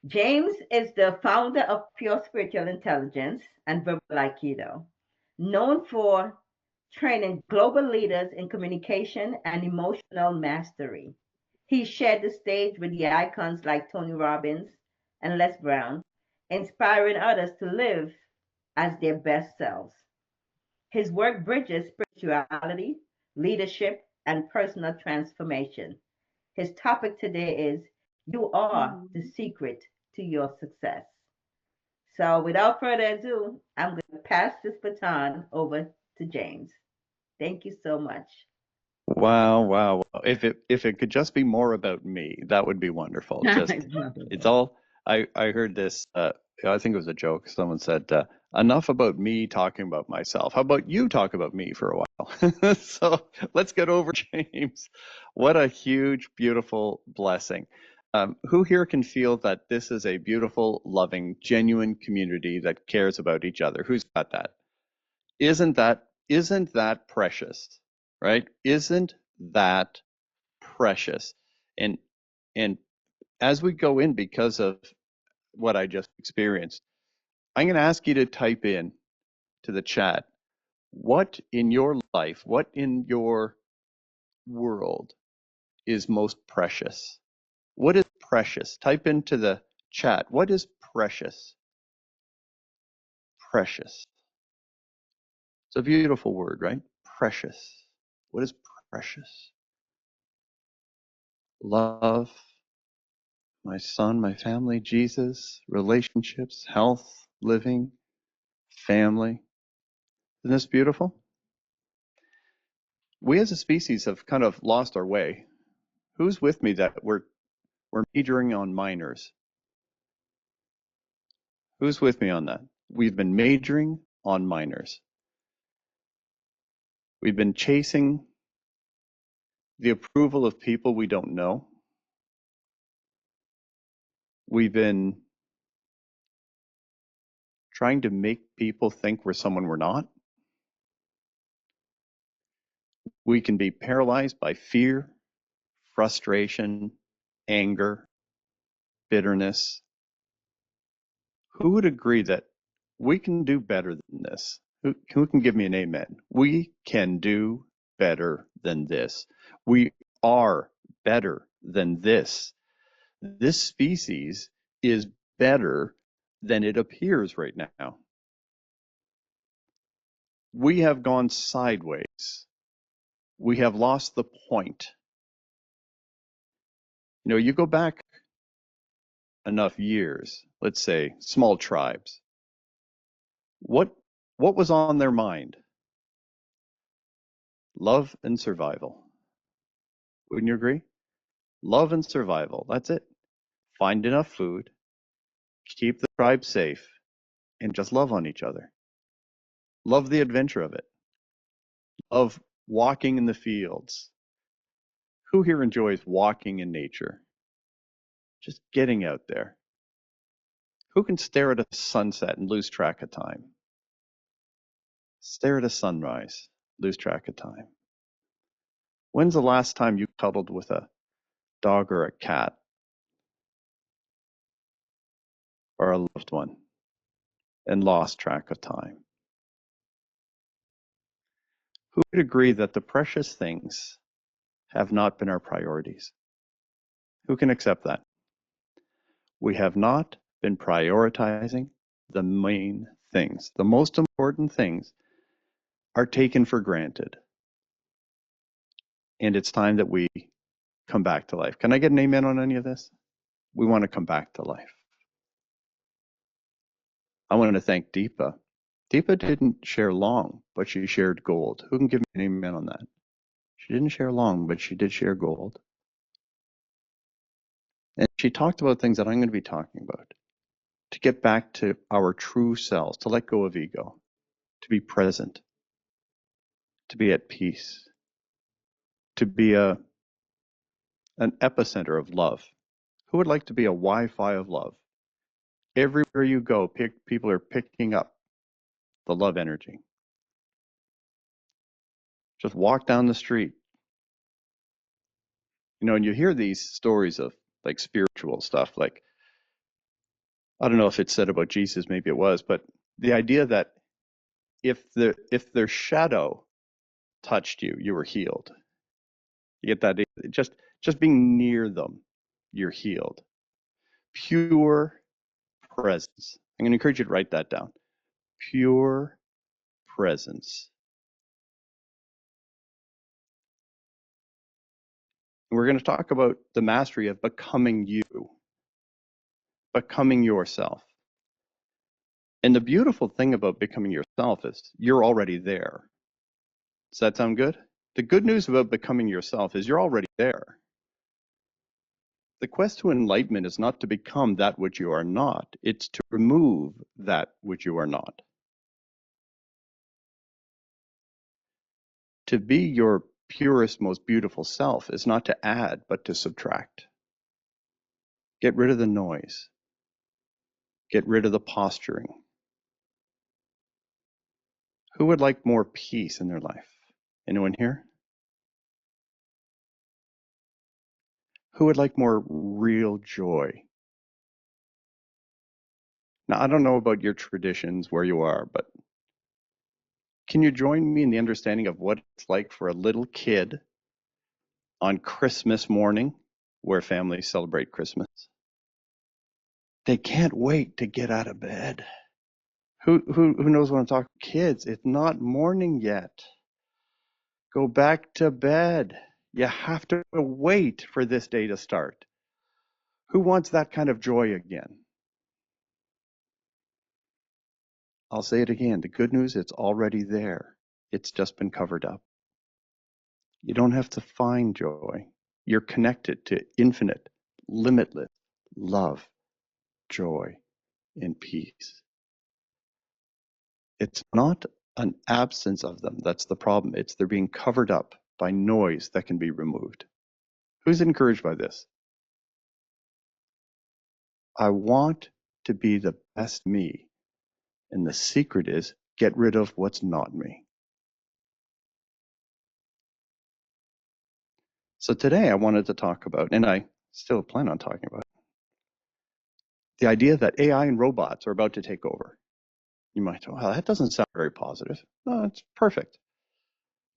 James is the founder of Pure Spiritual Intelligence and Verbal Aikido, known for training global leaders in communication and emotional mastery. He shared the stage with the icons like Tony Robbins and Les Brown, inspiring others to live as their best selves. His work bridges spirituality, leadership, and personal transformation. His topic today is You Are the Mhm. Secret to Your Success. So, without further ado, I'm going to pass this baton over to James. Thank you so much. Wow, wow, wow. If it could just be more about me, that would be wonderful. Just it's all I heard this I think it was a joke. Someone said enough about me talking about myself. How about you talk about me for a while? So let's get over James. What a huge, beautiful blessing. Who here can feel that this is a beautiful, loving, genuine community that cares about each other? Who's got that? Isn't that precious, right? Isn't that precious? And and as we go in, because of what I just experienced, I'm going to ask you to type in to the chat, what in your life, what in your world is most precious? What is precious? Type into the chat, what is precious? Precious. It's a beautiful word, right? Precious. What is precious? Love, my son, my family, Jesus, relationships, health, living, family. Isn't this beautiful? We as a species have kind of lost our way. Who's with me that we're majoring on minors? Who's with me on that? We've been majoring on minors. We've been chasing the approval of people we don't know. We've been trying to make people think we're someone we're not. We can be paralyzed by fear, frustration, anger, bitterness. Who would agree that we can do better than this? Who can give me an amen? We can do better than this. We are better than this. This species is better than it appears right now. We have gone sideways. We have lost the point. You know, you go back enough years, let's say small tribes. What was on their mind? Love and survival. Wouldn't you agree? Love and survival. That's it. Find enough food, keep the tribe safe, and just love on each other. Love the adventure of it. Love walking in the fields. Who here enjoys walking in nature? Just getting out there. Who can stare at a sunset and lose track of time? Stare at a sunrise, lose track of time. When's the last time you cuddled with a dog or a cat or a loved one and lost track of time? Who would agree that the precious things have not been our priorities? Who can accept that? We have not been prioritizing the main things. The most important things are taken for granted. And it's time that we come back to life. Can I get an amen on any of this? We want to come back to life. I want to thank Deepa. Deepa didn't share long, but she shared gold. Who can give me an amen on that? She didn't share long, but she did share gold. And she talked about things that I'm going to be talking about. To get back to our true selves, to let go of ego, to be present, to be at peace, to be an epicenter of love. Who would like to be a Wi-Fi of love? Everywhere you go, people are picking up the love energy. Just walk down the street. You know, and you hear these stories of like spiritual stuff, like I don't know if it's said about Jesus, maybe it was, but the idea that if their shadow touched you, you were healed. You get that? Just being near them, you're healed. Pure presence. I'm going to encourage you to write that down. Pure presence. And we're going to talk about the mastery of becoming you, becoming yourself. And the beautiful thing about becoming yourself is you're already there. Does that sound good? The good news about becoming yourself is you're already there. The quest to enlightenment is not to become that which you are not. It's to remove that which you are not. To be your purest, most beautiful self is not to add, but to subtract. Get rid of the noise. Get rid of the posturing. Who would like more peace in their life? Anyone here? Who would like more real joy? Now, I don't know about your traditions where you are, but can you join me in the understanding of what it's like for a little kid on Christmas morning, where families celebrate Christmas? They can't wait to get out of bed. Who knows what I'm talking? Kids, it's not morning yet. Go back to bed. You have to wait for this day to start. Who wants that kind of joy again? I'll say it again. The good news, it's already there. It's just been covered up. You don't have to find joy. You're connected to infinite, limitless love, joy, and peace. It's not an absence of them that's the problem. It's they're being covered up by noise that can be removed. Who's encouraged by this? I want to be the best me. And the secret is get rid of what's not me. So today I wanted to talk about, and I still plan on talking about, the idea that AI and robots are about to take over. You might say, well, that doesn't sound very positive. No, it's perfect.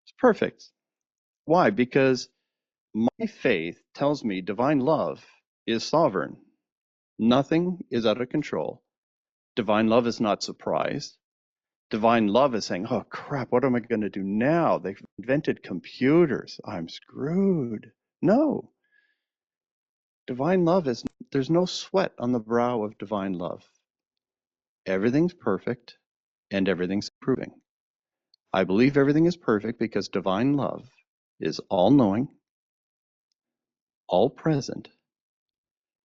It's perfect. Why? Because my faith tells me divine love is sovereign. Nothing is out of control. Divine love is not surprised. Divine love is saying, oh crap, what am I going to do now? They've invented computers. I'm screwed. No. Divine love is, there's no sweat on the brow of divine love. Everything's perfect and everything's improving. I believe everything is perfect because divine love is all-knowing, all-present,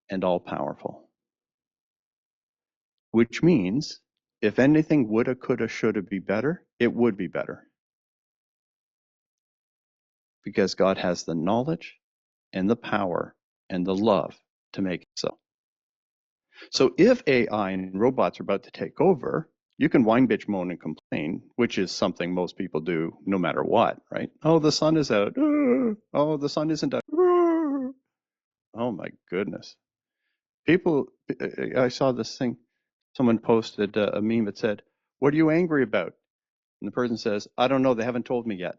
and all-powerful. Which means if anything woulda, coulda, shoulda be better, it would be better. Because God has the knowledge and the power and the love to make it so. So if AI and robots are about to take over, you can whine, bitch, moan, and complain, which is something most people do no matter what, right? Oh, the sun is out. Oh, the sun isn't out. Oh my goodness. People, I saw this thing, someone posted a meme that said, what are you angry about? And the person says, I don't know, they haven't told me yet.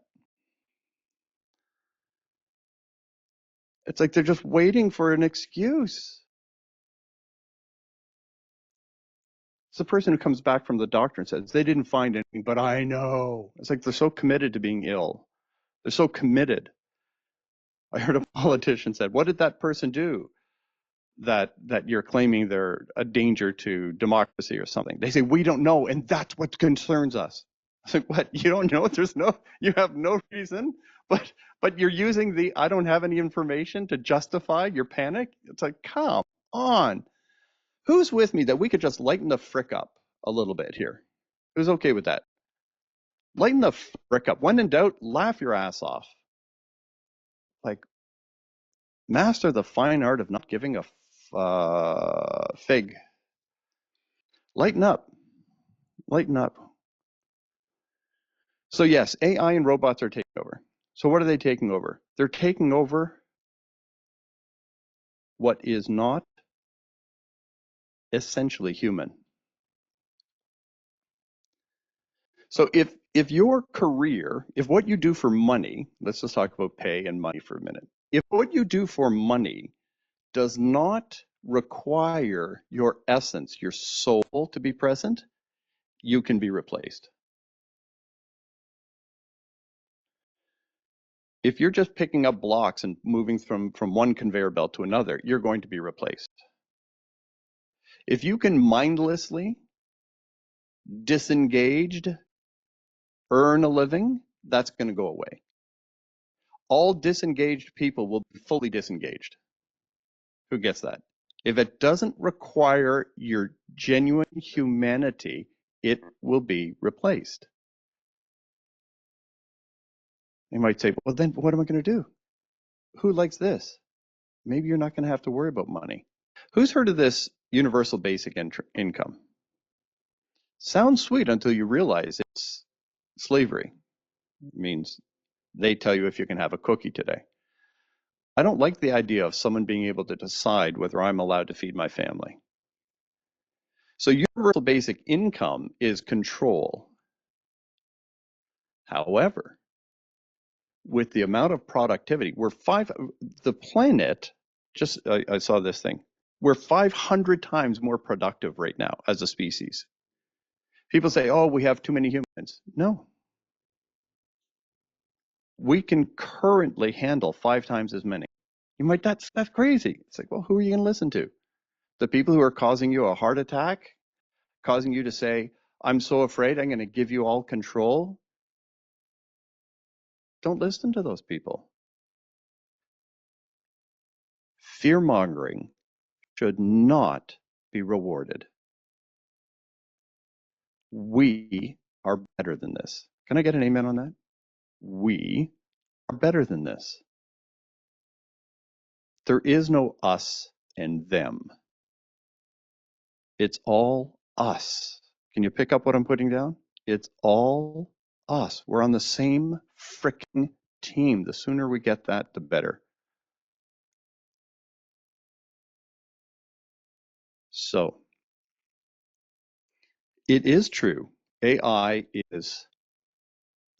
It's like they're just waiting for an excuse. It's the person who comes back from the doctor and says, they didn't find anything, but I know. It's like they're so committed to being ill. They're so committed. I heard a politician said, what did that person do that you're claiming they're a danger to democracy or something? They say, we don't know, and that's what concerns us. I said, what? You don't know? You have no reason, but you're using the I don't have any information to justify your panic? It's like, come on. Who's with me that we could just lighten the frick up a little bit here? Who's okay with that? Lighten the frick up. When in doubt, laugh your ass off. Like, master the fine art of not giving a fig. Lighten up. Lighten up. So yes, AI and robots are taking over. So what are they taking over? They're taking over what is not essentially human. So if your career, if what you do for money, let's just talk about pay and money for a minute. If what you do for money does not require your essence, your soul to be present, you can be replaced. If you're just picking up blocks and moving from one conveyor belt to another, you're going to be replaced. If you can mindlessly, disengaged, earn a living, that's going to go away. All disengaged people will be fully disengaged. Who gets that? If it doesn't require your genuine humanity, it will be replaced. You might say, well, then what am I going to do? Who likes this? Maybe you're not going to have to worry about money. Who's heard of this universal basic income? Sounds sweet until you realize it's slavery. It means they tell you if you can have a cookie today. I don't like the idea of someone being able to decide whether I'm allowed to feed my family. So universal basic income is control. However, with the amount of productivity, the planet, I saw this thing, we're 500 times more productive right now as a species. People say, oh, we have too many humans. No. We can currently handle 5 times as many. You might, that's crazy. It's like, well, who are you going to listen to? The people who are causing you a heart attack, causing you to say, I'm so afraid I'm going to give you all control. Don't listen to those people. Fear-mongering should not be rewarded. We are better than this. Can I get an amen on that? We are better than this. There is no us and them. It's all us. Can you pick up what I'm putting down? It's all us. We're on the same frickin' team. The sooner we get that, the better. So, it is true. AI is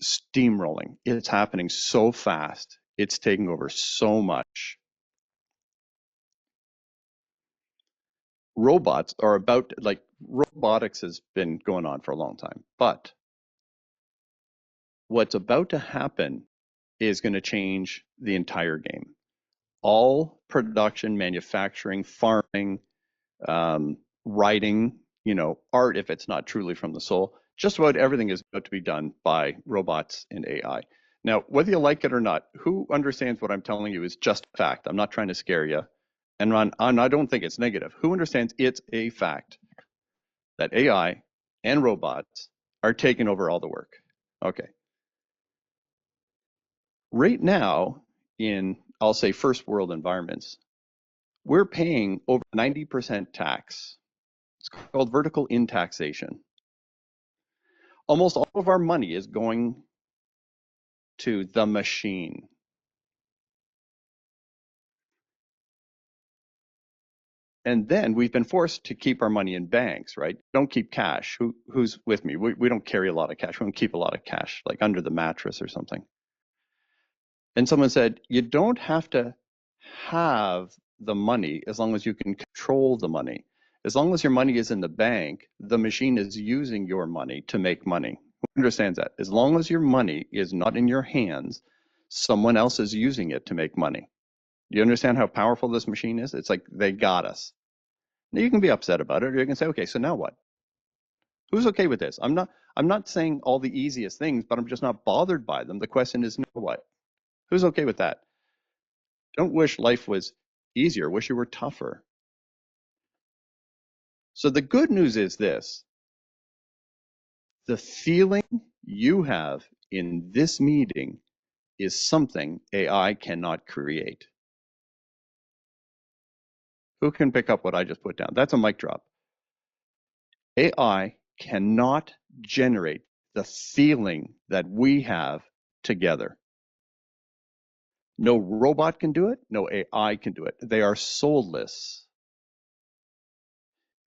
steamrolling. It's happening so fast. It's taking over so much. Robots are about, like, robotics has been going on for a long time. But what's about to happen is going to change the entire game. All production, manufacturing, farming, writing, art, if it's not truly from the soul, just about everything is about to be done by robots and AI. Now, whether you like it or not, who understands what I'm telling you is just a fact. I'm not trying to scare you. And I don't think it's negative. Who understands it's a fact that AI and robots are taking over all the work? Okay. Right now, in, I'll say, first world environments, we're paying over 90% tax. It's called vertical in-taxation. Almost all of our money is going to the machine. And then we've been forced to keep our money in banks, right? Don't keep cash. Who's with me? We don't carry a lot of cash. We don't keep a lot of cash, like under the mattress or something. And someone said, you don't have to have the money as long as you can control the money. As long as your money is in the bank, the machine is using your money to make money. Who understands that? As long as your money is not in your hands, someone else is using it to make money. Do you understand how powerful this machine is? It's like they got us. Now you can be upset about it, or you can say, okay, so now what? Who's okay with this? I'm not saying all the easiest things, but I'm just not bothered by them. The question is, now what? Who's okay with that? Don't wish life was easier. Wish you were tougher. So the good news is this. The feeling you have in this meeting is something AI cannot create. Who can pick up what I just put down? That's a mic drop. AI cannot generate the feeling that we have together. No robot can do it. No AI can do it. They are soulless.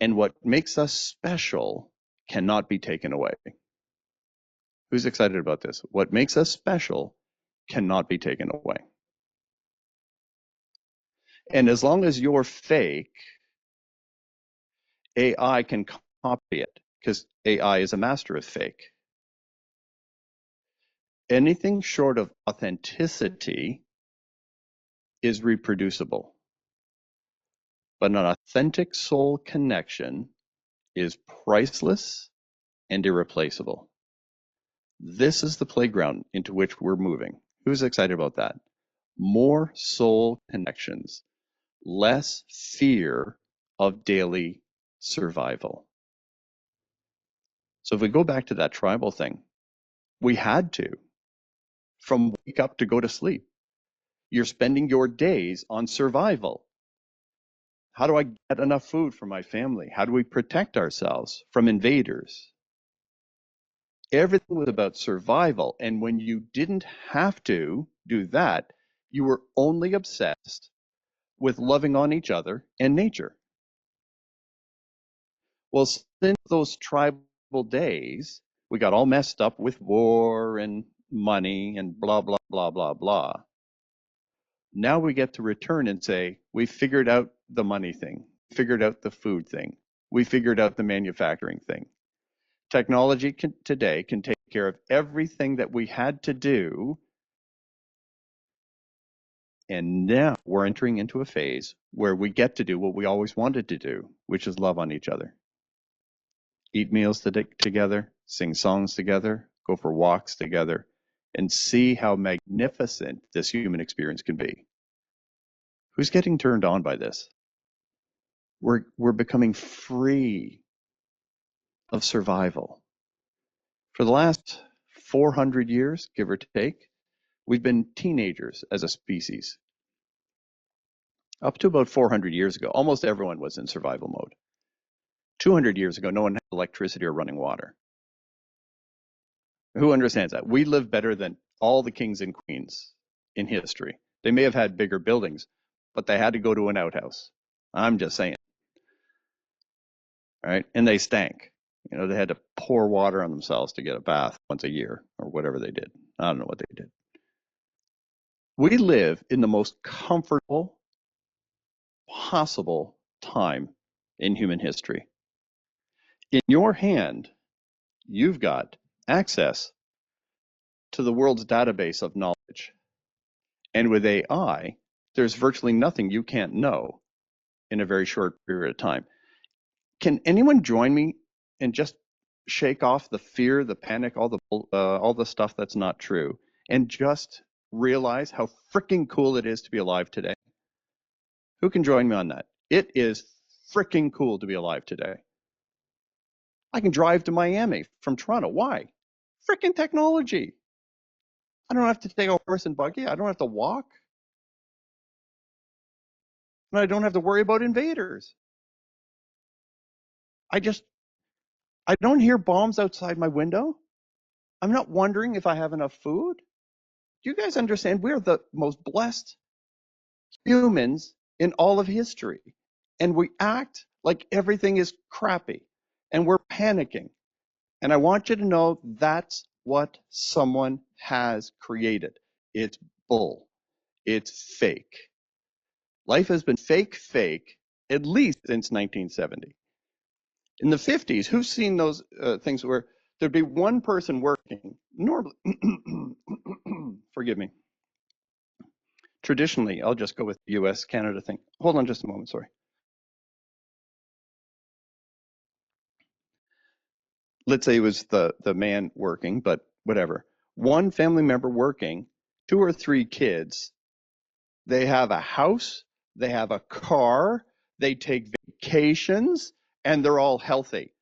And what makes us special cannot be taken away. Who's excited about this? What makes us special cannot be taken away. And as long as you're fake, AI can copy it because AI is a master of fake. Anything short of authenticity is reproducible. But an authentic soul connection is priceless and irreplaceable. This is the playground into which we're moving. Who's excited about that? More soul connections, less fear of daily survival. So if we go back to that tribal thing, we had to, from wake up to go to sleep. You're spending your days on survival. How do I get enough food for my family? How do we protect ourselves from invaders? Everything was about survival. And when you didn't have to do that, you were only obsessed with loving on each other and nature. Well, since those tribal days, we got all messed up with war and money and blah, blah, blah, blah, blah. Now we get to return and say, we figured out the money thing, figured out the food thing, we figured out the manufacturing thing. Technology today can take care of everything that we had to do. And now we're entering into a phase where we get to do what we always wanted to do, which is love on each other. Eat meals together, sing songs together, go for walks together, and see how magnificent this human experience can be. Who's getting turned on by this? We're becoming free of survival. For the last 400 years, give or take, we've been teenagers as a species. Up to about 400 years ago, almost everyone was in survival mode. 200 years ago, no one had electricity or running water. Who understands that? We live better than all the kings and queens in history. They may have had bigger buildings, but they had to go to an outhouse. I'm just saying. Right? And they stank. You know, they had to pour water on themselves to get a bath once a year or whatever they did. I don't know what they did. We live in the most comfortable possible time in human history. In your hand, you've got access to the world's database of knowledge. And with AI, there's virtually nothing you can't know in a very short period of time. Can anyone join me and just shake off the fear, the panic, all the stuff that's not true, and just realize how freaking cool it is to be alive today? Who can join me on that? It is freaking cool to be alive today. I can drive to Miami from Toronto. Why? Freaking technology. I don't have to take a horse and buggy. I don't have to walk. And I don't have to worry about invaders. I don't hear bombs outside my window. I'm not wondering if I have enough food. Do you guys understand? We're the most blessed humans in all of history. And we act like everything is crappy and we're panicking. And I want you to know that's what someone has created. It's bull. It's fake. Life has been fake, at least since 1970. In the 50s, who's seen those things where there'd be one person working? Normally, forgive me. Traditionally, I'll just go with the US Canada thing. Hold on just a moment, sorry. Let's say it was the man working, but whatever. One family member working, 2 or 3 kids. They have a house, they have a car, they take vacations, and they're all healthy.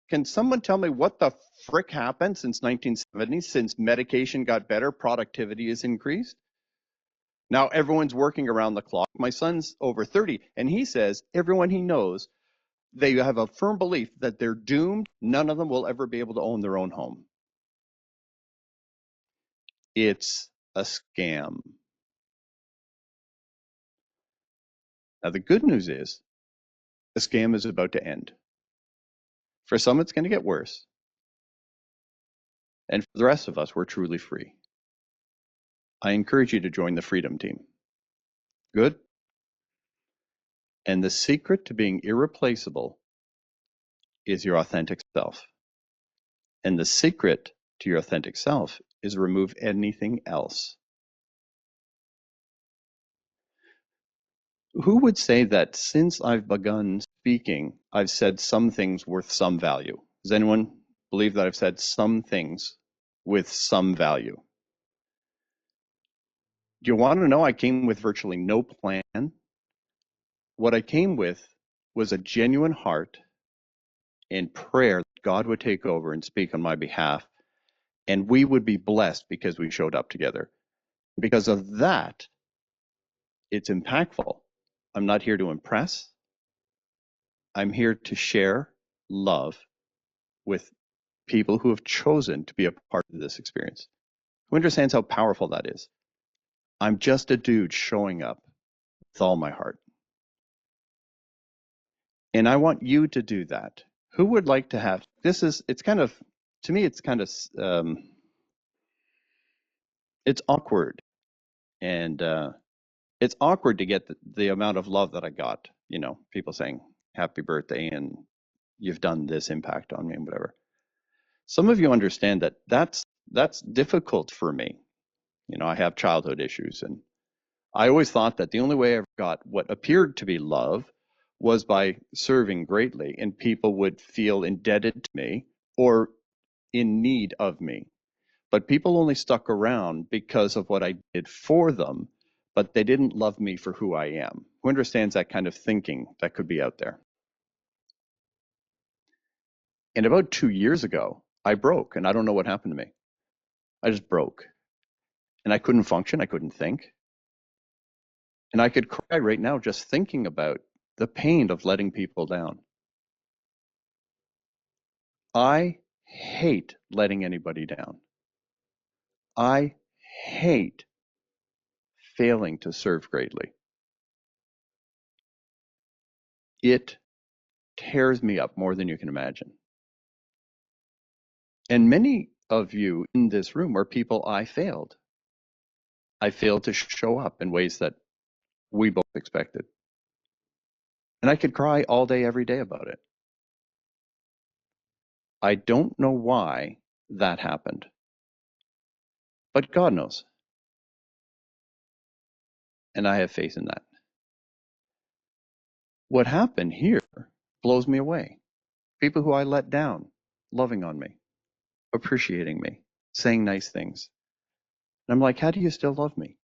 Can someone tell me what the frick happened since 1970, since medication got better, productivity has increased? Now everyone's working around the clock. My son's over 30, and he says everyone he knows, they have a firm belief that they're doomed. None of them will ever be able to own their own home. It's a scam. Now the good news is the scam is about to end. For some, it's going to get worse. And for the rest of us, we're truly free. I encourage you to join the Freedom Team. Good? And the secret to being irreplaceable is your authentic self. And the secret to your authentic self is remove anything else. Who would say that since I've begun speaking, I've said some things worth some value? Does anyone believe that I've said some things with some value? Do you want to know I came with virtually no plan? What I came with was a genuine heart and prayer that God would take over and speak on my behalf, and we would be blessed because we showed up together. Because of that, it's impactful. I'm not here to impress. I'm here to share love with people who have chosen to be a part of this experience. Who understands how powerful that is? I'm just a dude showing up with all my heart. And I want you to do that. Who would like to have, it's kind of, to me, it's kind of, it's awkward. And it's awkward to get the amount of love that I got, you know, people saying happy birthday and you've done this impact on me and whatever. Some of you understand that that's difficult for me. You know, I have childhood issues, and I always thought that the only way I ever got what appeared to be love was by serving greatly, and people would feel indebted to me or in need of me. But people only stuck around because of what I did for them, but they didn't love me for who I am. Who understands that kind of thinking that could be out there? And about 2 years ago, I broke, and I don't know what happened to me. I just broke. And I couldn't function, I couldn't think. And I could cry right now just thinking about the pain of letting people down. I hate letting anybody down. I hate failing to serve greatly. It tears me up more than you can imagine. And many of you in this room are people I failed. I failed to show up in ways that we both expected. And I could cry all day, every day about it. I don't know why that happened, but God knows. And I have faith in that. What happened here blows me away. People who I let down, loving on me, appreciating me, saying nice things. And I'm like, how do you still love me?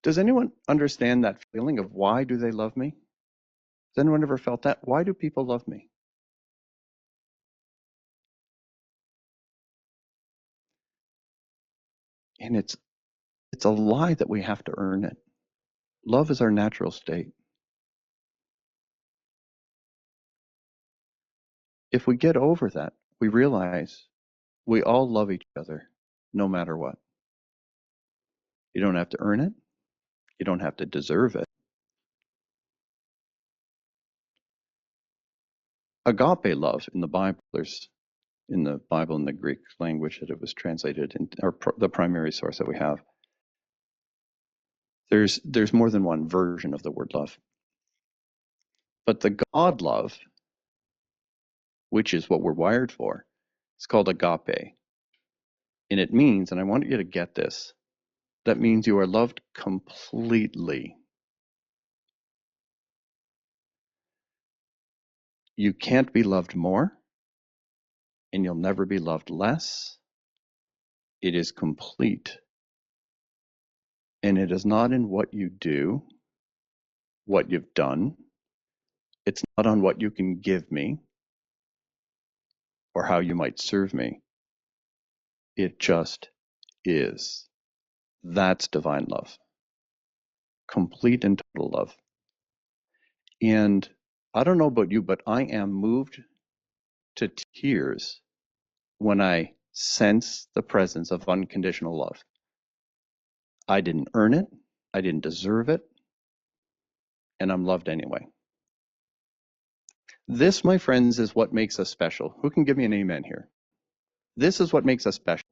Does anyone understand that feeling of why do they love me? Has anyone ever felt that? Why do people love me? And it's a lie that we have to earn it. Love is our natural state. If we get over that, we realize we all love each other no matter what. You don't have to earn it. You don't have to deserve it. Agape love in the Bible, there's in the Bible in the Greek language that it was translated in, or the primary source that we have. There's more than one version of the word love. But the God love, which is what we're wired for, it's called agape. And it means, and I want you to get this, that means you are loved completely. You can't be loved more, and you'll never be loved less. It is complete. And it is not in what you do, what you've done. It's not on what you can give me or how you might serve me. It just is. That's divine love. Complete and total love. And I don't know about you, but I am moved to tears when I sense the presence of unconditional love. I didn't earn it. I didn't deserve it. And I'm loved anyway. This, my friends, is what makes us special. Who can give me an amen here? This is what makes us special.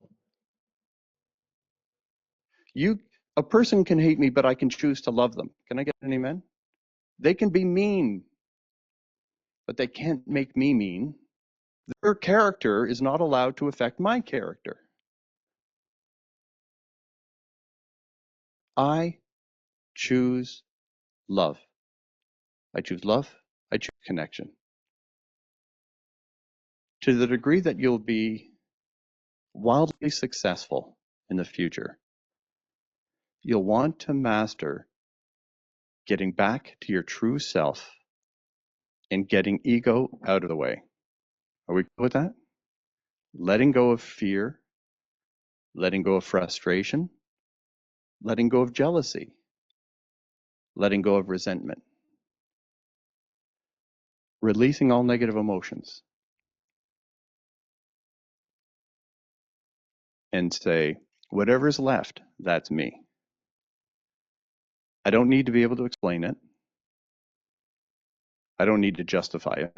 A person can hate me, but I can choose to love them. Can I get an amen? They can be mean, but they can't make me mean. Their character is not allowed to affect my character. I choose love. I choose love. I choose connection. To the degree that you'll be wildly successful in the future, you'll want to master getting back to your true self and getting ego out of the way. Are we good with that? Letting go of fear, letting go of frustration, letting go of jealousy, letting go of resentment, releasing all negative emotions, and say, whatever's left, that's me. I don't need to be able to explain it. I don't need to justify it.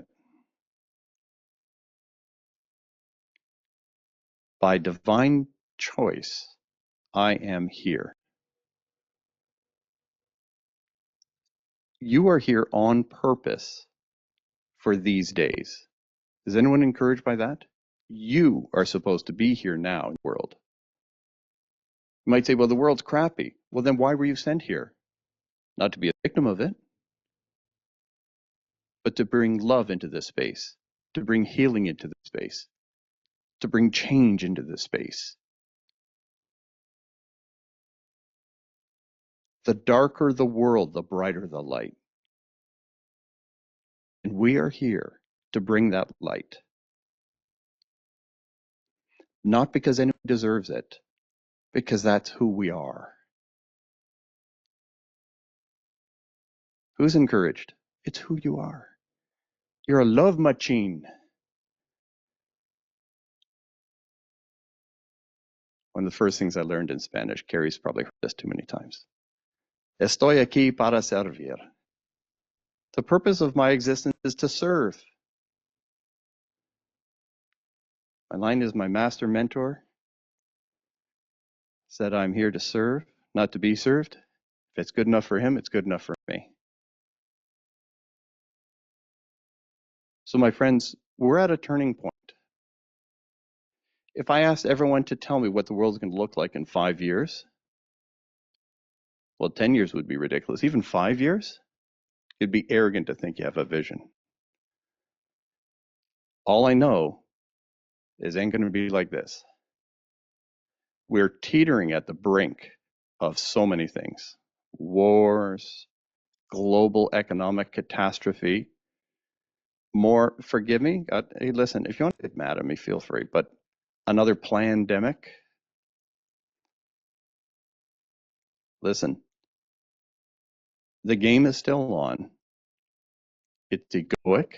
By divine choice, I am here. You are here on purpose for these days. Is anyone encouraged by that? You are supposed to be here now in the world. You might say, well, the world's crappy. Well, then why were you sent here? Not to be a victim of it, but to bring love into this space, to bring healing into this space, to bring change into this space. The darker the world, the brighter the light. And we are here to bring that light. Not because anyone deserves it, because that's who we are. Who's encouraged? It's who you are. You're a love machine. One of the first things I learned in Spanish, Carrie's probably heard this too many times. Estoy aquí para servir. The purpose of my existence is to serve. My line is my master mentor said, I'm here to serve, not to be served. If it's good enough for him, it's good enough for me. So my friends, we're at a turning point. If I asked everyone to tell me what the world's going to look like in 5 years, well, 10 years would be ridiculous. Even 5 years, it'd be arrogant to think you have a vision. All I know is ain't going to be like this. We're teetering at the brink of so many things. Wars, global economic catastrophe, more, forgive me, hey, listen, if you want to get mad at me, feel free, but another pandemic, listen, the game is still on. It's egoic,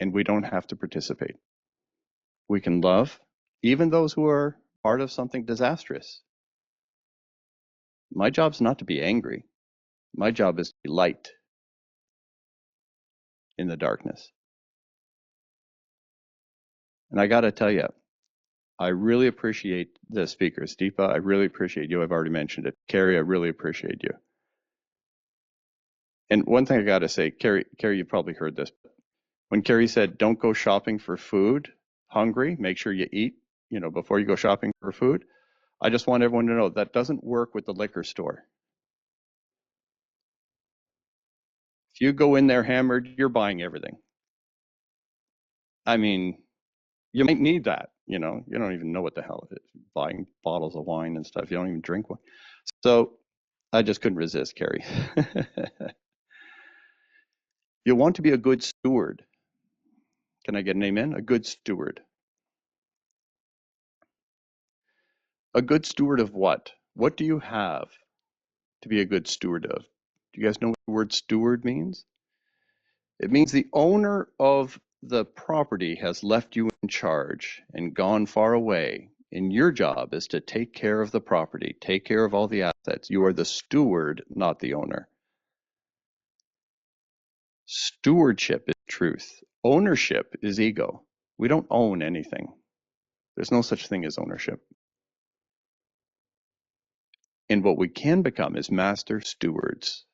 and we don't have to participate. We can love even those who are part of something disastrous. My job's not to be angry. My job is to be light in the darkness. And I got to tell you, I really appreciate the speakers. Deepa, I really appreciate you. I've already mentioned it. Carrie, I really appreciate you. And one thing I got to say, Carrie, you probably heard this. When Carrie said, don't go shopping for food, hungry, make sure you eat, before you go shopping for food. I just want everyone to know that doesn't work with the liquor store. If you go in there hammered, you're buying everything. I mean, you might need that, you don't even know what the hell it is. Buying bottles of wine and stuff. You don't even drink wine. So I just couldn't resist, Carrie. You want to be a good steward. Can I get an amen? A good steward. A good steward of what? What do you have to be a good steward of? Do you guys know what the word steward means? It means the owner of the property has left you in charge and gone far away. And your job is to take care of the property, take care of all the assets. You are the steward, not the owner. Stewardship is truth. Ownership is ego. We don't own anything. There's no such thing as ownership. And what we can become is master stewards.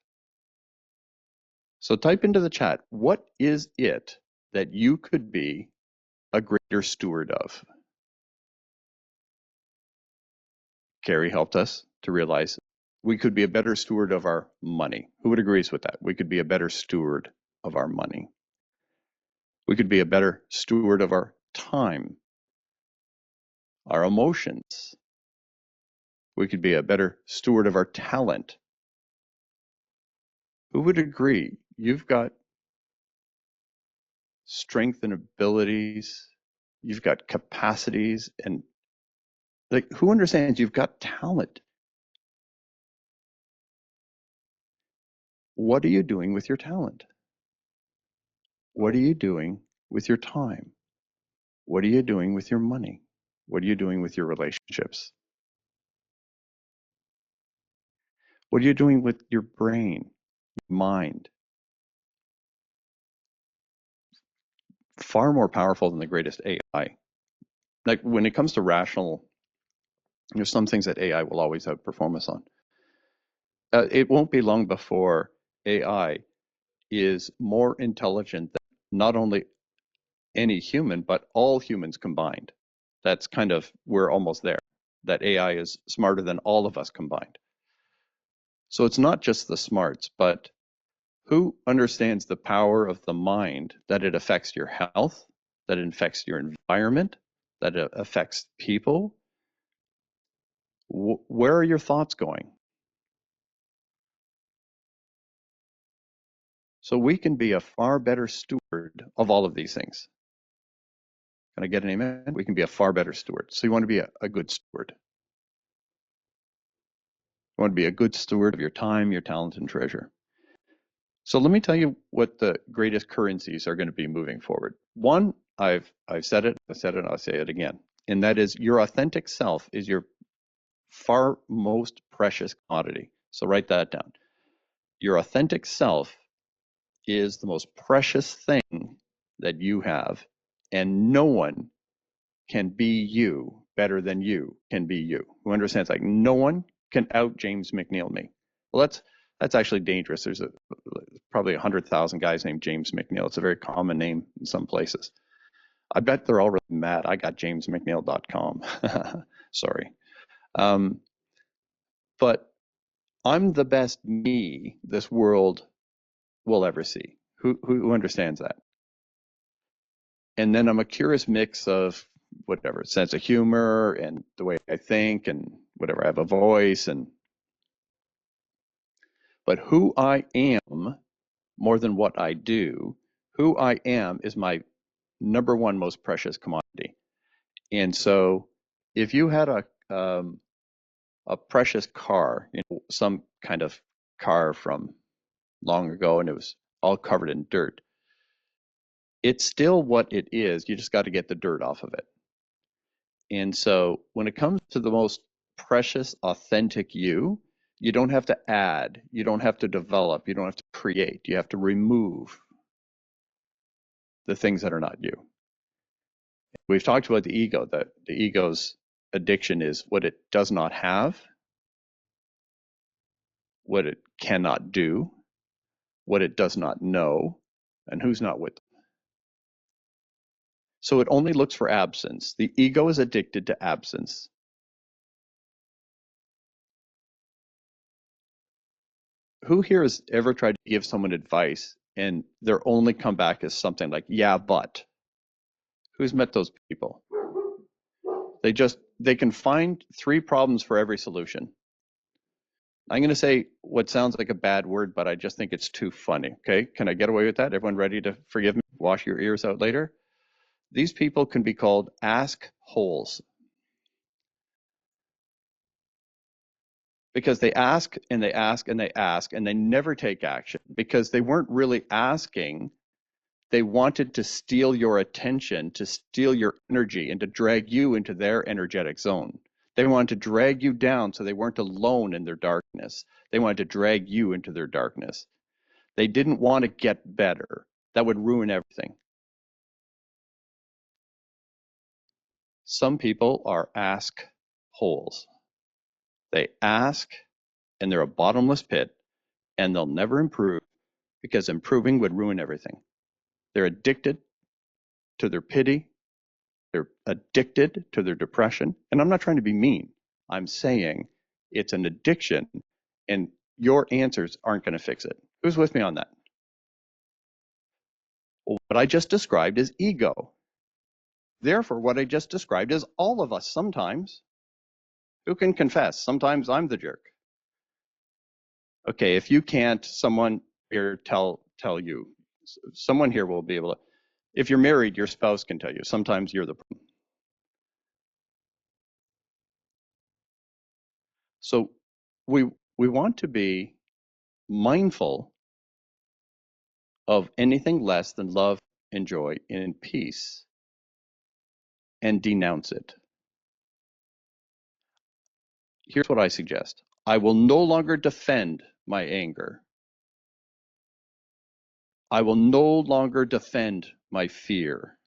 So type into the chat, what is it that you could be a greater steward of? Carrie helped us to realize we could be a better steward of our money. Who would agree with that? We could be a better steward of our money. We could be a better steward of our time, our emotions. We could be a better steward of our talent. Who would agree? You've got strength and abilities. You've got capacities, and like, who understands you've got talent? What are you doing with your talent? What are you doing with your time? What are you doing with your money? What are you doing with your relationships? What are you doing with your brain, mind? Far more powerful than the greatest AI. Like when it comes to rational, there's some things that AI will always outperform us on. It won't be long before AI is more intelligent than not only any human, but all humans combined. That's kind of, we're almost there. That AI is smarter than all of us combined. So it's not just the smarts, but who understands the power of the mind, that it affects your health, that it affects your environment, that it affects people? Where are your thoughts going? So we can be a far better steward of all of these things. Can I get an amen? We can be a far better steward. So you want to be a good steward. You want to be a good steward of your time, your talent, and treasure. So let me tell you what the greatest currencies are going to be moving forward. One, I've said it, I'll say it again. And that is your authentic self is your far most precious commodity. So write that down. Your authentic self is the most precious thing that you have, and no one can be you better than you can be you. Who understands? Like no one can out James MacNeil me. Well, that's actually dangerous. There's probably 100,000 guys named James MacNeil. It's a very common name in some places. I bet they're all really mad. I got jamesmcneil.com. Sorry. But I'm the best me this world will ever see. Who understands that? And then I'm a curious mix of whatever, sense of humor and the way I think and whatever. I have a voice but who I am more than what I do, who I am is my number one most precious commodity. And so if you had a precious car, some kind of car from long ago and it was all covered in dirt, it's still what it is. You just got to get the dirt off of it. And so when it comes to the most precious, authentic you, you don't have to add, you don't have to develop, you don't have to create, you have to remove the things that are not you. We've talked about the ego, that the ego's addiction is what it does not have, what it cannot do, what it does not know, and who's not with them. So it only looks for absence. The ego is addicted to absence. Who here has ever tried to give someone advice and their only comeback is something like, yeah, but? Who's met those people? They can find 3 problems for every solution. I'm going to say what sounds like a bad word, but I just think it's too funny. Okay, can I get away with that? Everyone ready to forgive me? Wash your ears out later. These people can be called ask holes because they ask and they ask and they ask and they never take action because they weren't really asking. They wanted to steal your attention, to steal your energy, and to drag you into their energetic zone. They wanted to drag you down so they weren't alone in their darkness. They wanted to drag you into their darkness. They didn't want to get better. that would ruin everything. Some people are ask holes. They ask and they're a bottomless pit and they'll never improve because improving would ruin everything. They're addicted to their pity. They're addicted to their depression. And I'm not trying to be mean. I'm saying it's an addiction and your answers aren't going to fix it. Who's with me on that? Well, what I just described is ego. Therefore, what I just described is all of us sometimes. Who can confess? Sometimes I'm the jerk. Okay, if you can't, someone here tell you. Someone here will be able to. If you're married, your spouse can tell you. Sometimes you're the problem. So we want to be mindful of anything less than love and joy and peace and denounce it. Here's what I suggest. I will no longer defend my anger. I will no longer defend my fear.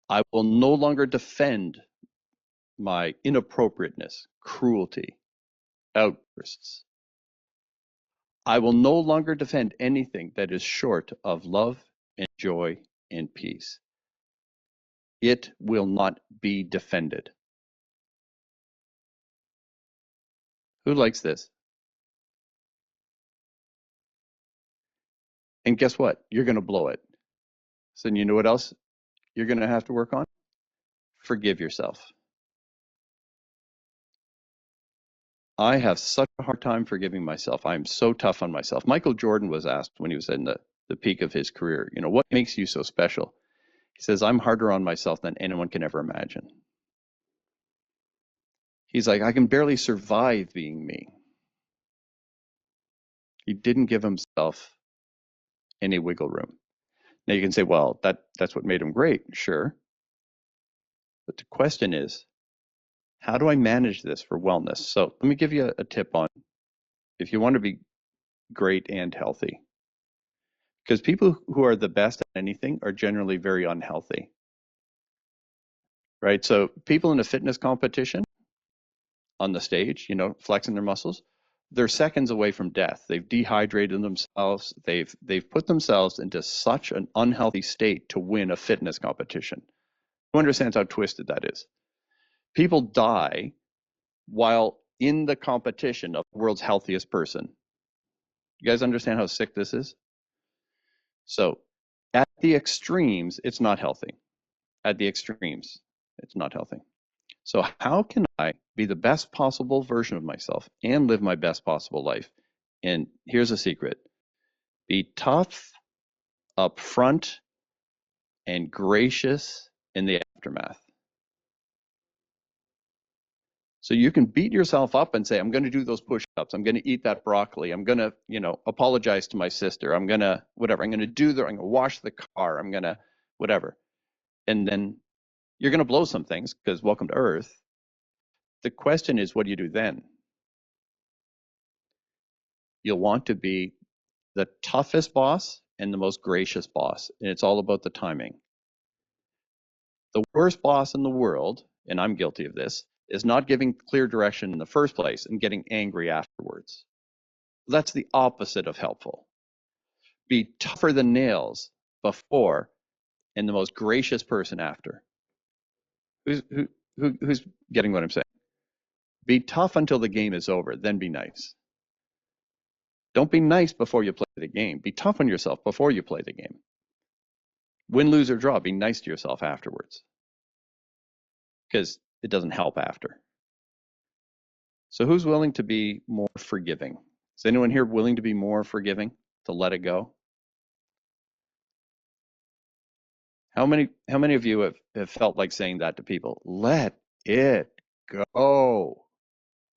I will no longer defend my inappropriateness, cruelty, outbursts. I will no longer defend anything that is short of love and joy and peace. It will not be defended. Who likes this? And guess what? You're going to blow it. So you know what else you're going to have to work on? Forgive yourself. I have such a hard time forgiving myself. I'm so tough on myself. Michael Jordan was asked when he was in the peak of his career, what makes you so special? He says, I'm harder on myself than anyone can ever imagine. He's like, I can barely survive being me. He didn't give himself any wiggle room. Now you can say, well, that's what made him great. Sure. But the question is, how do I manage this for wellness? So let me give you a tip on if you want to be great and healthy. Because people who are the best at anything are generally very unhealthy. Right? So people in a fitness competition on the stage, flexing their muscles, they're seconds away from death. They've dehydrated themselves. They've put themselves into such an unhealthy state to win a fitness competition. Who understands how twisted that is? People die while in the competition of the world's healthiest person. You guys understand how sick this is? So at the extremes, it's not healthy. At the extremes, it's not healthy. So how can I be the best possible version of myself and live my best possible life? And here's a secret. Be tough, upfront, and gracious in the aftermath. So you can beat yourself up and say, I'm going to do those push-ups. I'm going to eat that broccoli. I'm going to, apologize to my sister. I'm going to, whatever. I'm going to wash the car. I'm going to, whatever. And then you're going to blow some things because welcome to Earth. The question is, what do you do then? You'll want to be the toughest boss and the most gracious boss. And it's all about the timing. The worst boss in the world, and I'm guilty of this, is not giving clear direction in the first place and getting angry afterwards. That's the opposite of helpful. Be tougher than nails before and the most gracious person after. Who's getting what I'm saying? Be tough until the game is over, then be nice. Don't be nice before you play the game. Be tough on yourself before you play the game. Win, lose, or draw, be nice to yourself afterwards. Because it doesn't help after. So who's willing to be more forgiving? Is anyone here willing to be more forgiving, to let it go? How many of you have felt like saying that to people? Let it go.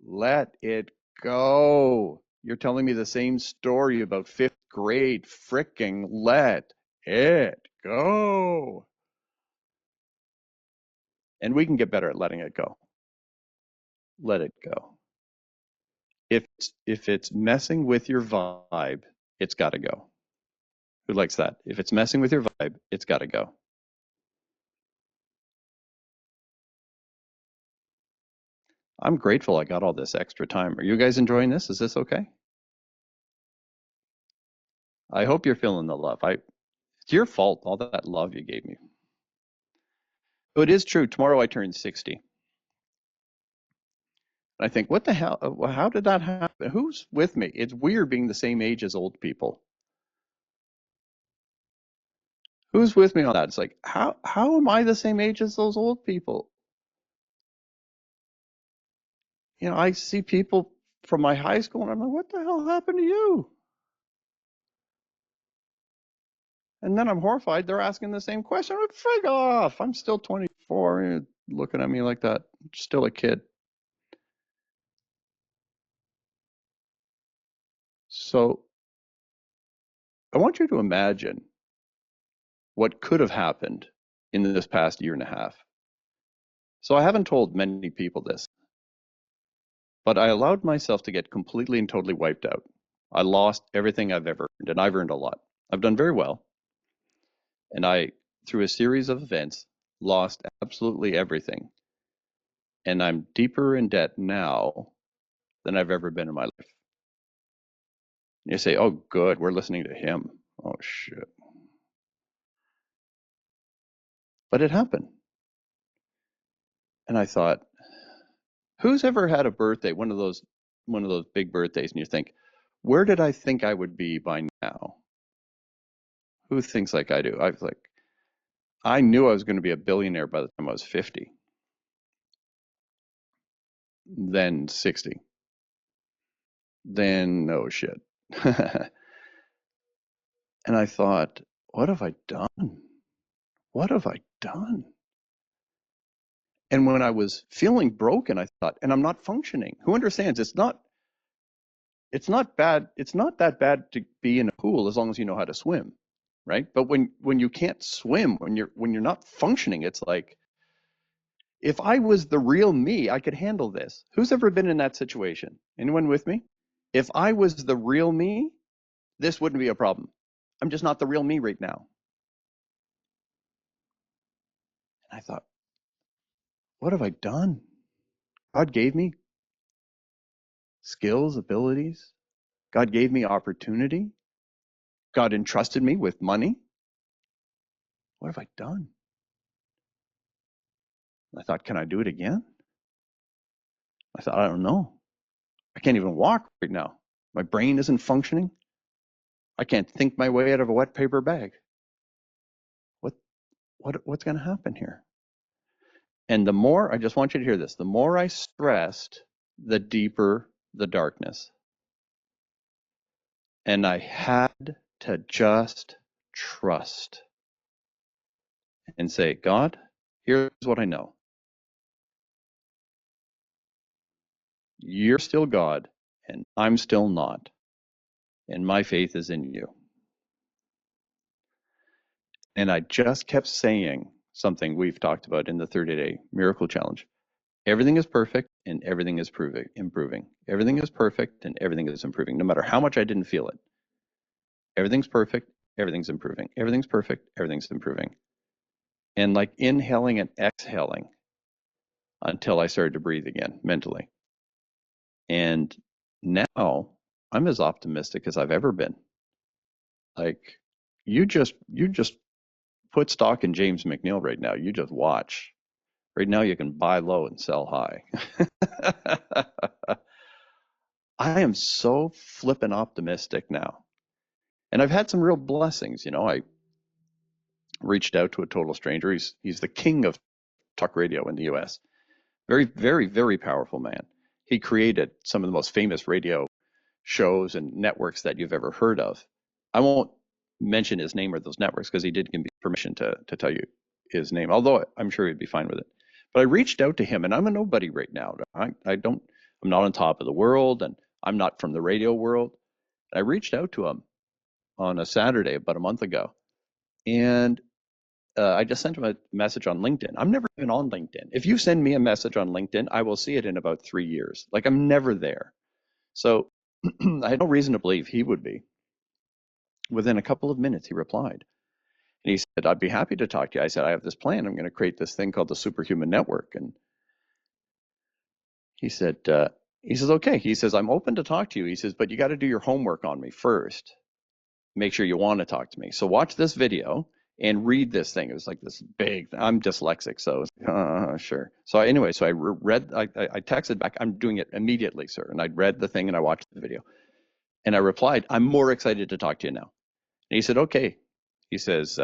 Let it go. You're telling me the same story about fifth grade. Fricking let it go. And we can get better at letting it go. Let it go. If it's messing with your vibe, it's got to go. Who likes that? If it's messing with your vibe, it's got to go. I'm grateful I got all this extra time. Are you guys enjoying this? Is this okay? I hope you're feeling the love. It's your fault, all that love you gave me. But it is true. Tomorrow I turn 60. I think, what the hell? How did that happen? Who's with me? It's weird being the same age as old people. Who's with me on that? It's like, how am I the same age as those old people? I see people from my high school and I'm like, what the hell happened to you? And then I'm horrified. They're asking the same question. I'm like, frig off. I'm still 24. You're looking at me like that. I'm still a kid. So I want you to imagine what could have happened in this past year and a half. So I haven't told many people this, but I allowed myself to get completely and totally wiped out. I lost everything I've ever earned, and I've earned a lot. I've done very well. And I, through a series of events, lost absolutely everything. And I'm deeper in debt now than I've ever been in my life. You say, oh, good, we're listening to him. Oh, shit. But it happened. And I thought, who's ever had a birthday, one of those big birthdays, and you think, where did I think I would be by now? Who thinks like I do? I knew I was going to be a billionaire by the time I was 50, then 60, then no shit. And I thought, what have I done? What have I done? And when I was feeling broken, I thought, and I'm not functioning. Who understands? It's not bad. It's not that bad to be in a pool as long as you know how to swim, right? But when you can't swim, when you're not functioning, it's like, if I was the real me, I could handle this. Who's ever been in that situation? Anyone with me? If I was the real me, this wouldn't be a problem. I'm just not the real me right now. And I thought, what have I done? God gave me skills, abilities. God gave me opportunity. God entrusted me with money. What have I done? I thought, can I do it again? I thought, I don't know. I can't even walk right now. My brain isn't functioning. I can't think my way out of a wet paper bag. What's going to happen here? And the more, I just want you to hear this, the more I stressed, the deeper the darkness. And I had to just trust and say, God, here's what I know. You're still God, and I'm still not. And my faith is in you. And I just kept saying something we've talked about in the 30-day miracle challenge. Everything is perfect and everything is improving. Everything is perfect and everything is improving, no matter how much I didn't feel it. Everything's perfect, everything's improving. Everything's perfect, everything's improving. And like inhaling and exhaling until I started to breathe again mentally. And now I'm as optimistic as I've ever been. Like, you just put stock in James MacNeil right now. You just watch. Right now you can buy low and sell high. I am so flippin' optimistic now. And I've had some real blessings. I reached out to a total stranger. He's the king of talk radio in the US. Very, very, very powerful man. He created some of the most famous radio shows and networks that you've ever heard of. I won't mention his name or those networks because he did give me permission to tell you his name, although I'm sure he'd be fine with it. But I reached out to him, and I'm a nobody right now. I'm not on top of the world, and I'm not from the radio world. I reached out to him on a Saturday about a month ago, and I just sent him a message on LinkedIn. I'm never even on LinkedIn. If you send me a message on LinkedIn, I will see it in about 3 years. Like, I'm never there. So I had no reason to believe he would be. Within a couple of minutes, he replied. And he said, I'd be happy to talk to you. I said, I have this plan. I'm going to create this thing called the Superhuman Network. And he said, okay. He says, I'm open to talk to you. He says, but you got to do your homework on me first. Make sure you want to talk to me. So watch this video and read this thing. It was like this big, I'm dyslexic, so sure. So anyway, so I read, I texted back, I'm doing it immediately, sir. And I read the thing and I watched the video. And I replied, I'm more excited to talk to you now. And he said, okay. He says,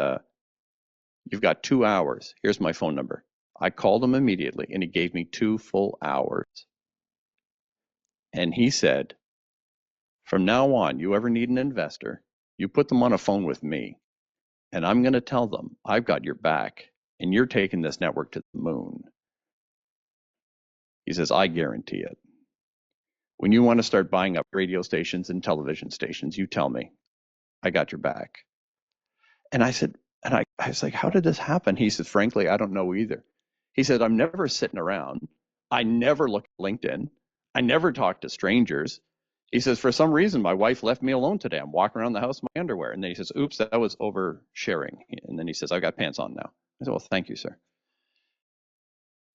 you've got 2 hours. Here's my phone number. I called him immediately and he gave me 2 full hours. And he said, from now on, you ever need an investor, you put them on a phone with me. And I'm going to tell them, I've got your back, and you're taking this network to the moon. He says, I guarantee it. When you want to start buying up radio stations and television stations, you tell me, I got your back. And I said, and I was like, how did this happen? He said, frankly, I don't know either. He said, I'm never sitting around. I never look at LinkedIn. I never talk to strangers. He says, for some reason, my wife left me alone today. I'm walking around the house in my underwear. And then he says, oops, that was oversharing. And then he says, I've got pants on now. I said, well, thank you, sir.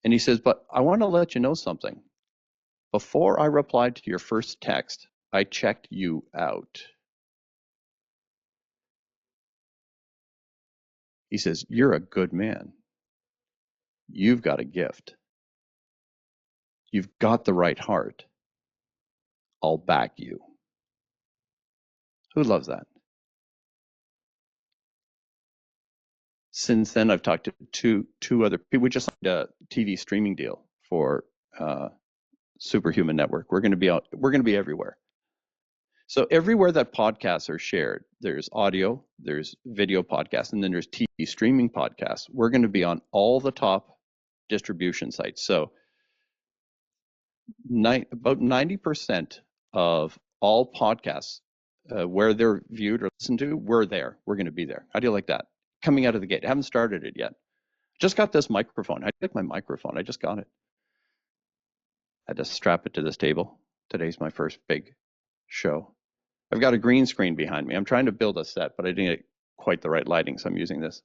And he says, but I want to let you know something. Before I replied to your first text, I checked you out. He says, you're a good man. You've got a gift. You've got the right heart. I'll back you. Who loves that? Since then, I've talked to two other people. We just signed a TV streaming deal for Superhuman Network. We're going to be everywhere. So everywhere that podcasts are shared, there's audio, there's video podcasts, and then there's TV streaming podcasts. We're going to be on all the top distribution sites. So about 90% of all podcasts, where they're viewed or listened to, we're there. We're going to be there. How do you like that? Coming out of the gate. I haven't started it yet. Just got this microphone. I like my microphone. I just got it. I had to strap it to this table. Today's my first big show. I've got a green screen behind me. I'm trying to build a set, but I didn't get quite the right lighting, so I'm using this.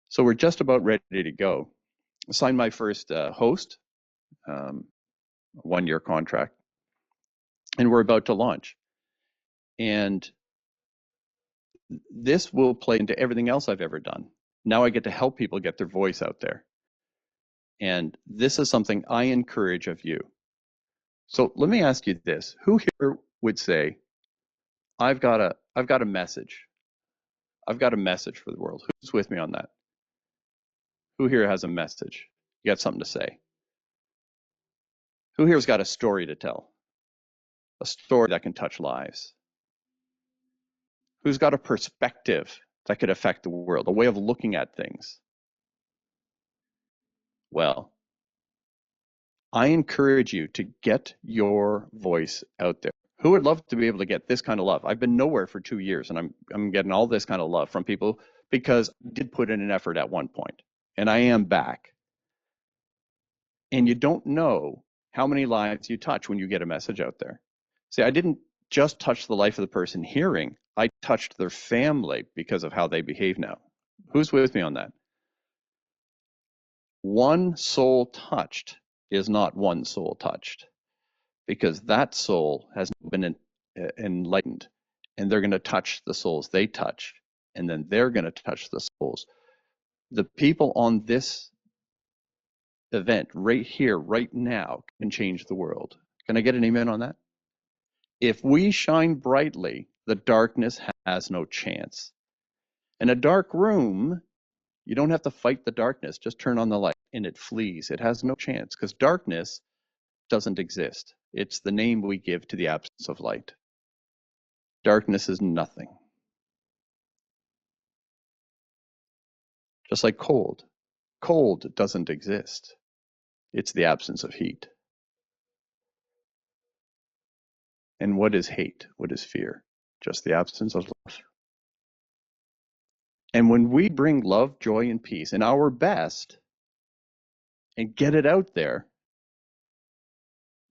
So we're just about ready to go. I signed my first host, 1-year contract, and we're about to launch. And this will play into everything else I've ever done. Now I get to help people get their voice out there. And this is something I encourage of you. So let me ask you this. Who here would say, I've got a message. I've got a message for the world. Who's with me on that? Who here has a message? You got something to say? Who here's got a story to tell? A story that can touch lives? Who's got a perspective that could affect the world, a way of looking at things? Well, I encourage you to get your voice out there. Who would love to be able to get this kind of love? I've been nowhere for 2 years, and I'm getting all this kind of love from people because I did put in an effort at one point, and I am back. And you don't know how many lives you touch when you get a message out there. See, I didn't just touch the life of the person hearing, I touched their family because of how they behave now. Who's with me on that? One soul touched is not one soul touched, because that soul has been enlightened, and they're going to touch the souls they touch, and then they're going to touch the souls. The people on this event right here, right now, can change the world. Can I get an amen on that? If we shine brightly, the darkness has no chance. In a dark room, you don't have to fight the darkness. Just turn on the light and it flees. It has no chance because darkness doesn't exist. It's the name we give to the absence of light. Darkness is nothing. Just like cold. Cold doesn't exist. It's the absence of heat. And what is hate? What is fear? Just the absence of love. And when we bring love, joy, and peace in our best and get it out there,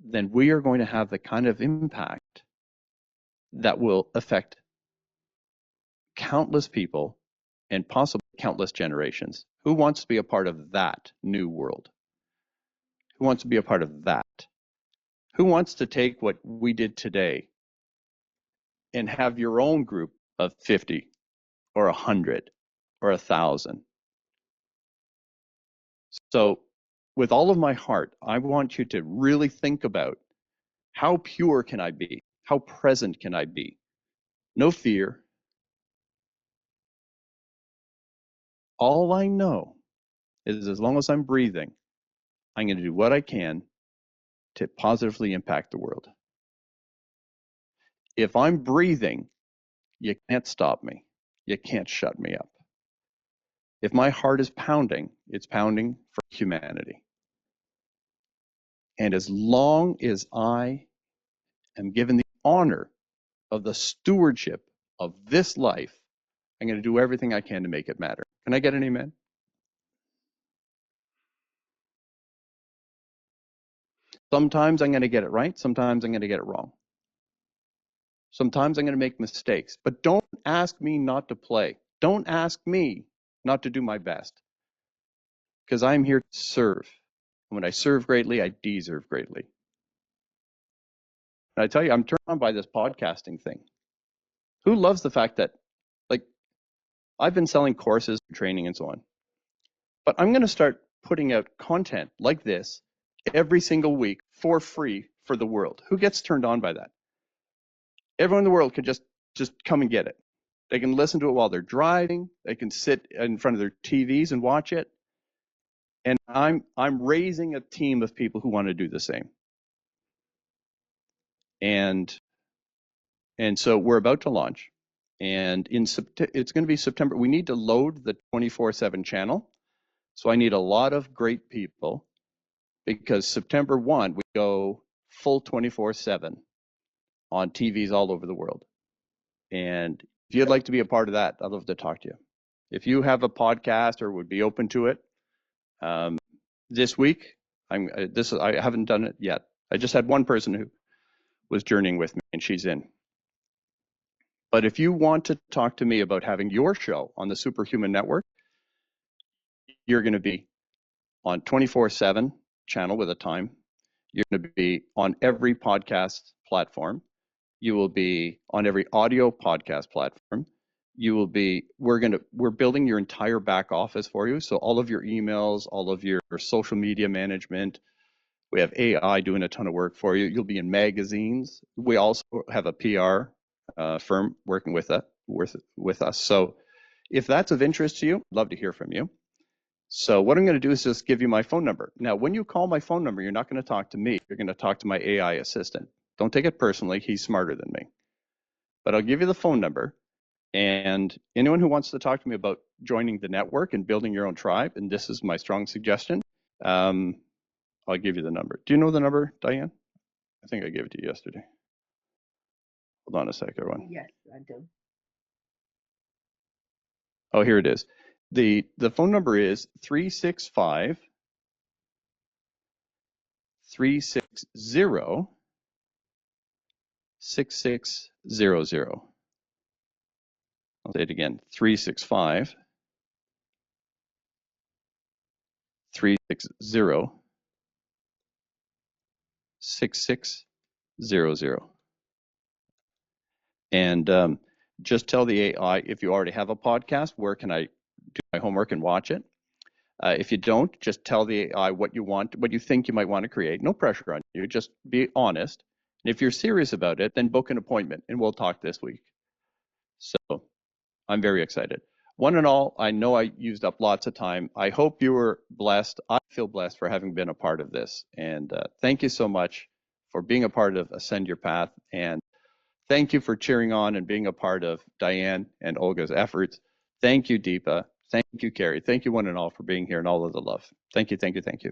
then we are going to have the kind of impact that will affect countless people and possibly countless generations. Who wants to be a part of that new world? Who wants to be a part of that? Who wants to take what we did today and have your own group of 50 or 100 or 1,000? So with all of my heart, I want you to really think about, how pure can I be? How present can I be? No fear. All I know is, as long as I'm breathing, I'm going to do what I can to positively impact the world. If I'm breathing, you can't stop me. You can't shut me up. If my heart is pounding, it's pounding for humanity. And as long as I am given the honor of the stewardship of this life, I'm going to do everything I can to make it matter. Can I get an amen? Sometimes I'm going to get it right. Sometimes I'm going to get it wrong. Sometimes I'm going to make mistakes. But don't ask me not to play. Don't ask me not to do my best. Because I'm here to serve. And when I serve greatly, I deserve greatly. And I tell you, I'm turned on by this podcasting thing. Who loves the fact that, like, I've been selling courses, training, and so on. But I'm going to start putting out content like this every single week for free for the world. Who gets turned on by that? Everyone in the world could just come and get it. They can listen to it while they're driving. They can sit in front of their TVs and watch it. And I'm raising a team of people who want to do the same. And so we're about to launch. And it's going to be September. We need to load the 24/7 channel. So I need a lot of great people, because September 1, we go full 24/7 on TVs all over the world. And if you'd like to be a part of that, I'd love to talk to you. If you have a podcast or would be open to it, this week, I haven't done it yet. I just had one person who was journeying with me, and she's in. But if you want to talk to me about having your show on the Superhuman Network, you're going to be on 24/7 channel with a time. You're going to be on every podcast platform. You will be on every audio podcast platform. You will be, we're building your entire back office for you. So all of your emails, all of your social media management, we have AI doing a ton of work for you. You'll be in magazines. We also have a PR firm working with us. So if that's of interest to you, I'd love to hear from you. So what I'm going to do is just give you my phone number. Now, when you call my phone number, you're not going to talk to me. You're going to talk to my AI assistant. Don't take it personally. He's smarter than me. But I'll give you the phone number. And anyone who wants to talk to me about joining the network and building your own tribe, and this is my strong suggestion, I'll give you the number. Do you know the number, Diane? I think I gave it to you yesterday. Hold on a sec, everyone. Yes, I do. Oh, here it is. The phone number is 365 360 6600. I'll say it again, 365 360 6600. And just tell the AI, if you already have a podcast, where can I do my homework and watch it? If you don't, just tell the AI what you want, what you think you might want to create. No pressure on you. Just be honest. And if you're serious about it, then book an appointment and we'll talk this week. So I'm very excited. One and all, I know I used up lots of time. I hope you were blessed. I feel blessed for having been a part of this. And thank you so much for being a part of Ascend Your Path. And thank you for cheering on and being a part of Diane and Olga's efforts. Thank you, Deepa. Thank you, Carrie. Thank you, one and all, for being here and all of the love. Thank you, thank you, thank you.